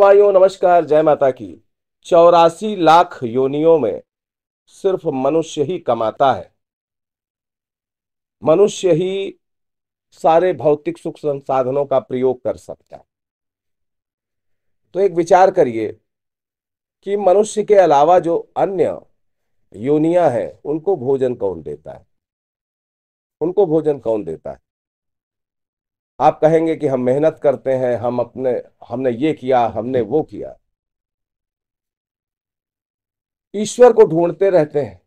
भाइयों, नमस्कार। जय माता की। 84 लाख योनियों में सिर्फ मनुष्य ही कमाता है। मनुष्य ही सारे भौतिक सुख संसाधनों का प्रयोग कर सकता है। तो एक विचार करिए कि मनुष्य के अलावा जो अन्य योनियां हैं उनको भोजन कौन देता है? उनको भोजन कौन देता है? आप कहेंगे कि हम मेहनत करते हैं, हमने ये किया, हमने वो किया। ईश्वर को ढूंढते रहते हैं।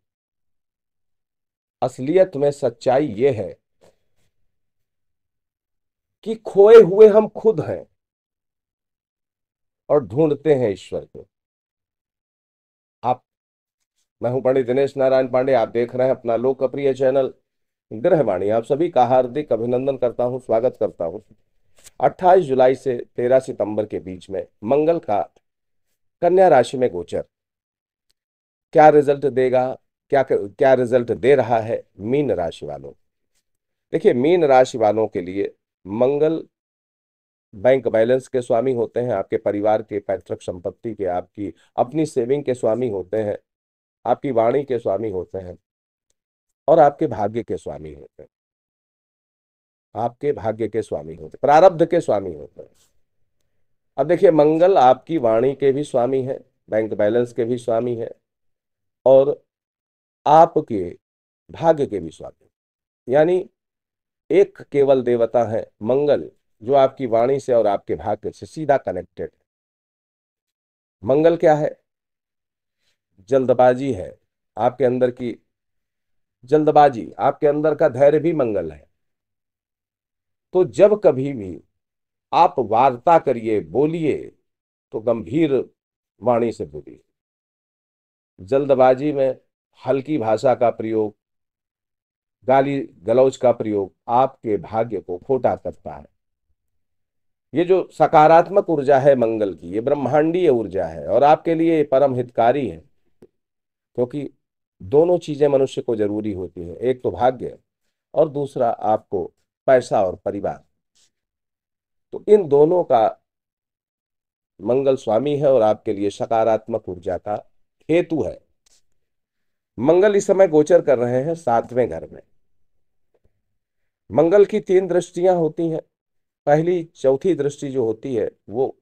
असलियत में सच्चाई ये है कि खोए हुए हम खुद हैं और ढूंढते हैं ईश्वर को। आप मैं हूं पंडित दिनेश नारायण पांडे। आप देख रहे हैं अपना लोकप्रिय चैनल गृहवाणी। आप सभी का हार्दिक अभिनंदन करता हूं, स्वागत करता हूं। 28 जुलाई से 13 सितंबर के बीच में मंगल का कन्या राशि में गोचर क्या रिजल्ट देगा, क्या क्या रिजल्ट दे रहा है मीन राशि वालों। देखिए, मीन राशि वालों के लिए मंगल बैंक बैलेंस के स्वामी होते हैं, आपके परिवार के पैतृक संपत्ति के, आपकी अपनी सेविंग के स्वामी होते हैं, आपकी वाणी के स्वामी होते हैं और आपके भाग्य के स्वामी होते हैं। आपके भाग्य के स्वामी होते हैं, प्रारब्ध के स्वामी होते हैं। अब देखिए, मंगल आपकी वाणी के भी स्वामी है, बैंक बैलेंस के भी स्वामी है और आपके भाग्य के भी स्वामी। यानी एक केवल देवता है मंगल, जो आपकी वाणी से और आपके भाग्य से सीधा कनेक्टेड है। मंगल क्या है? जल्दबाजी है। आपके अंदर की जल्दबाजी, आपके अंदर का धैर्य भी मंगल है। तो जब कभी भी आप वार्ता करिए, बोलिए, तो गंभीर वाणी से बोलिए। जल्दबाजी में हल्की भाषा का प्रयोग, गाली गलौज का प्रयोग आपके भाग्य को खोटा करता है। ये जो सकारात्मक ऊर्जा है मंगल की, ये ब्रह्मांडीय ऊर्जा है और आपके लिए परम हितकारी है, क्योंकि दोनों चीजें मनुष्य को जरूरी होती है। एक तो भाग्य और दूसरा आपको पैसा और परिवार। तो इन दोनों का मंगल स्वामी है और आपके लिए सकारात्मक ऊर्जा का हेतु है। मंगल इस समय गोचर कर रहे हैं 7वें घर में। मंगल की 3 दृष्टियां होती हैं। पहली चौथी दृष्टि जो होती है वो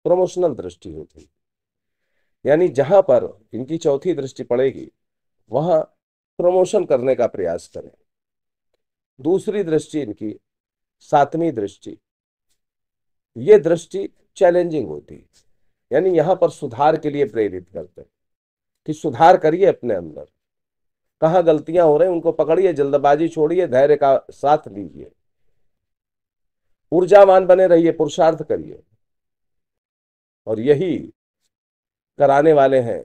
प्रमोशनल दृष्टि होती है, यानी जहां पर इनकी चौथी दृष्टि पड़ेगी वहां प्रमोशन करने का प्रयास करें। दूसरी दृष्टि इनकी 7वीं दृष्टि, ये दृष्टि चैलेंजिंग होती है, यानी यहां पर सुधार के लिए प्रेरित करते हैं कि सुधार करिए अपने अंदर, कहाँ गलतियां हो रही हैं उनको पकड़िए, जल्दबाजी छोड़िए, धैर्य का साथ लीजिए, ऊर्जावान बने रहिए, पुरुषार्थ करिए। और यही कराने वाले हैं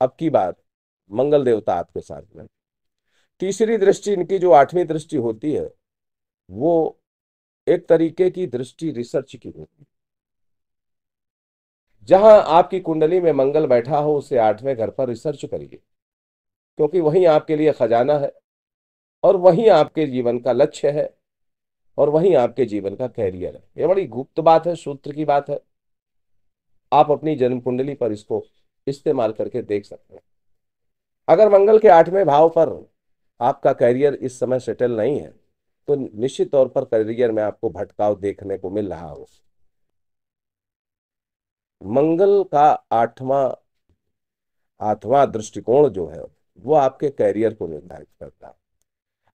अब की बात मंगल देवता आपके साथ में। तीसरी दृष्टि इनकी जो 8वीं दृष्टि होती है वो एक तरीके की दृष्टि रिसर्च की होती है। जहां आपकी कुंडली में मंगल बैठा हो उसे 8वें घर पर रिसर्च करिए, क्योंकि वहीं आपके लिए खजाना है और वहीं आपके जीवन का लक्ष्य है और वहीं आपके जीवन का कैरियर है। ये बड़ी गुप्त बात है, सूत्र की बात है। आप अपनी जन्म कुंडली पर इसको इस्तेमाल करके देख सकते हैं। अगर मंगल के 8वें भाव पर आपका कैरियर इस समय सेटल नहीं है तो निश्चित तौर पर कैरियर में आपको भटकाव देखने को मिल रहा हो। मंगल का आठवां दृष्टिकोण जो है वो आपके कैरियर को निर्धारित करता है।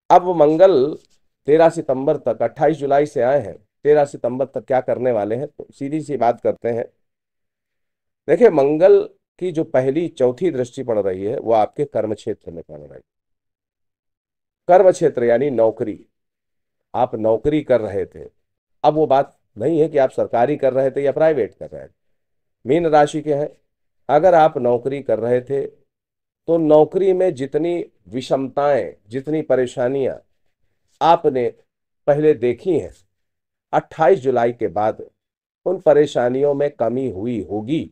अब वो मंगल 13 सितंबर तक, 28 जुलाई से आए हैं, 13 सितंबर तक क्या करने वाले हैं, तो सीधी सी बात करते हैं। देखिए, मंगल की जो पहली चौथी दृष्टि पड़ रही है वो आपके कर्म क्षेत्र में पड़ रही है। कर्म क्षेत्र यानी नौकरी। आप नौकरी कर रहे थे, अब वो बात नहीं है कि आप सरकारी कर रहे थे या प्राइवेट कर रहे थे। मीन राशि के हैं, अगर आप नौकरी कर रहे थे तो नौकरी में जितनी विषमताएं, जितनी परेशानियां आपने पहले देखी हैं, 28 जुलाई के बाद उन परेशानियों में कमी हुई होगी,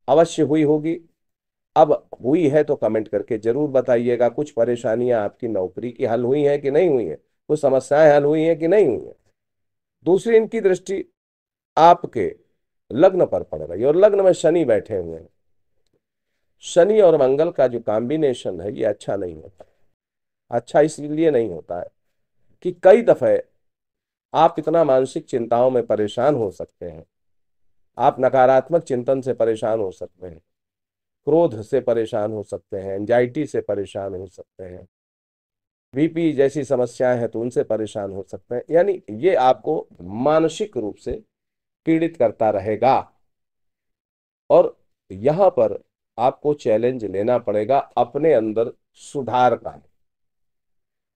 अवश्य हुई होगी। अब हुई है तो कमेंट करके जरूर बताइएगा। कुछ परेशानियां आपकी नौकरी की हल हुई हैं कि नहीं हुई हैं, कुछ समस्याएं हल हुई हैं कि नहीं हुई हैं। दूसरी इनकी दृष्टि आपके लग्न पर पड़ रही है और लग्न में शनि बैठे हुए हैं। शनि और मंगल का जो कॉम्बिनेशन है ये अच्छा नहीं होता। अच्छा इसलिए नहीं होता है कि कई दफे आप इतना मानसिक चिंताओं में परेशान हो सकते हैं, आप नकारात्मक चिंतन से परेशान हो सकते हैं, क्रोध से परेशान हो सकते हैं, एंजाइटी से परेशान हो सकते हैं, बीपी जैसी समस्याएं हैं तो उनसे परेशान हो सकते हैं। यानी ये आपको मानसिक रूप से पीड़ित करता रहेगा और यहां पर आपको चैलेंज लेना पड़ेगा अपने अंदर सुधार का।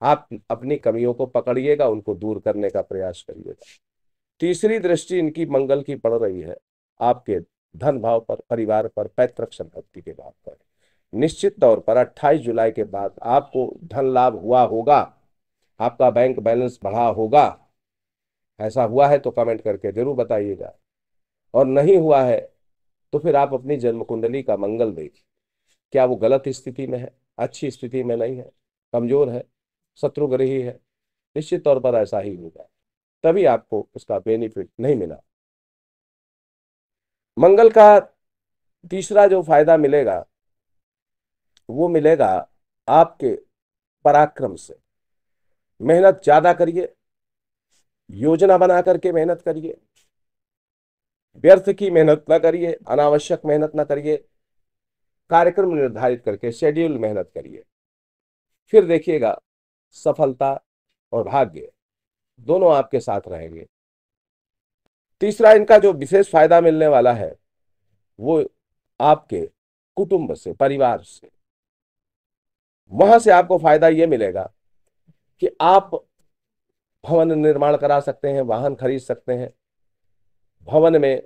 आप अपनी कमियों को पकड़िएगा, उनको दूर करने का प्रयास करिएगा। तीसरी दृष्टि इनकी मंगल की पड़ रही है आपके धन भाव पर, परिवार पर, पैतृक संपत्ति के भाव पर। निश्चित तौर पर 28 जुलाई के बाद आपको धन लाभ हुआ होगा, आपका बैंक बैलेंस बढ़ा होगा। ऐसा हुआ है तो कमेंट करके जरूर बताइएगा, और नहीं हुआ है तो फिर आप अपनी जन्म कुंडली का मंगल देखिए, क्या वो गलत स्थिति में है, अच्छी स्थिति में नहीं है, कमजोर है, शत्रुग्रही है। निश्चित तौर पर ऐसा ही होगा, तभी आपको उसका बेनिफिट नहीं मिला। मंगल का तीसरा जो फायदा मिलेगा वो मिलेगा आपके पराक्रम से। मेहनत ज्यादा करिए, योजना बना करके मेहनत करिए, व्यर्थ की मेहनत ना करिए, अनावश्यक मेहनत ना करिए, कार्यक्रम निर्धारित करके शेड्यूल मेहनत करिए। फिर देखिएगा सफलता और भाग्य दोनों आपके साथ रहेंगे। तीसरा इनका जो विशेष फायदा मिलने वाला है वो आपके कुटुंब से, परिवार से। वहां से आपको फायदा ये मिलेगा कि आप भवन निर्माण करा सकते हैं, वाहन खरीद सकते हैं, भवन में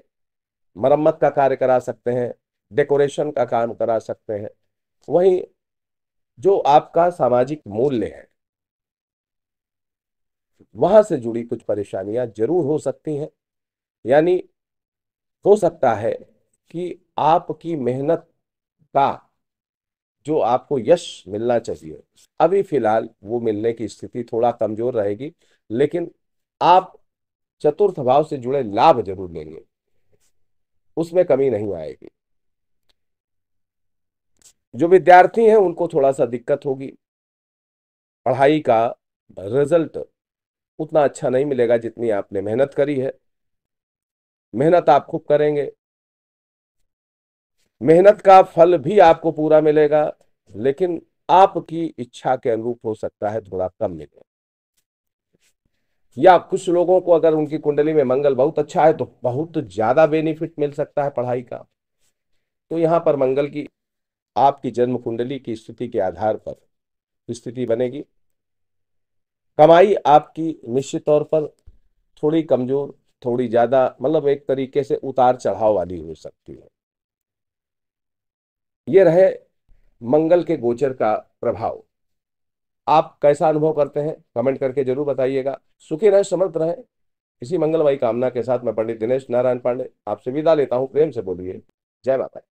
मरम्मत का कार्य करा सकते हैं, डेकोरेशन का काम करा सकते हैं। वहीं जो आपका सामाजिक मूल्य है वहां से जुड़ी कुछ परेशानियां जरूर हो सकती हैं। यानी हो सकता है कि आपकी मेहनत का जो आपको यश मिलना चाहिए अभी फिलहाल वो मिलने की स्थिति थोड़ा कमजोर रहेगी, लेकिन आप चतुर्थ भाव से जुड़े लाभ जरूर लेंगे, उसमें कमी नहीं आएगी। जो विद्यार्थी हैं उनको थोड़ा सा दिक्कत होगी, पढ़ाई का रिजल्ट उतना अच्छा नहीं मिलेगा जितनी आपने मेहनत करी है। मेहनत आप खूब करेंगे, मेहनत का फल भी आपको पूरा मिलेगा, लेकिन आपकी इच्छा के अनुरूप हो सकता है थोड़ा कम मिले। या कुछ लोगों को अगर उनकी कुंडली में मंगल बहुत अच्छा है तो बहुत ज्यादा बेनिफिट मिल सकता है पढ़ाई का। तो यहाँ पर मंगल की आपकी जन्म कुंडली की स्थिति के आधार पर स्थिति बनेगी। कमाई आपकी निश्चित तौर पर थोड़ी कमजोर, थोड़ी ज्यादा, मतलब एक तरीके से उतार चढ़ाव वाली हो सकती है। ये रहे मंगल के गोचर का प्रभाव। आप कैसा अनुभव करते हैं कमेंट करके जरूर बताइएगा। सुखी रहे, समर्थ रहे, इसी मंगलमयी कामना के साथ मैं पंडित दिनेश नारायण पांडे आपसे विदा लेता हूं। प्रेम से बोलिए जय माता।